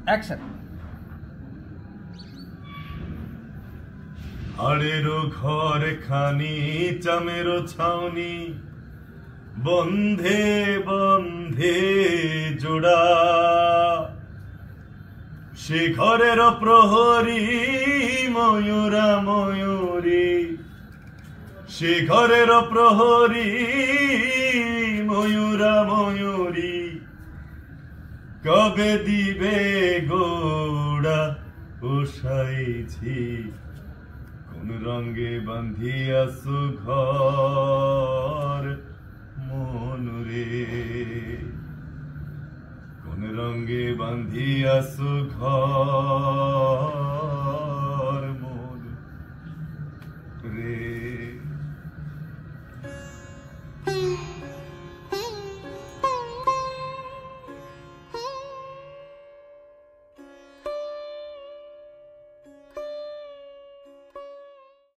Action. হাড়েরও ঘর খানি চামেরও ছাউনি, বন্ধে বন্ধে জোড়া, সে ঘরের প্রহরী ময়ূরা ময়ূরী, সে ঘরের প্রহরী ময়ূরা ময়ূরী, কবে দিবে গোড়া বসাইছি, কোন রঙে বাঁধিয়াছো ঘর মনুরে, কোন রঙে বাঁধিয়াছো ঘর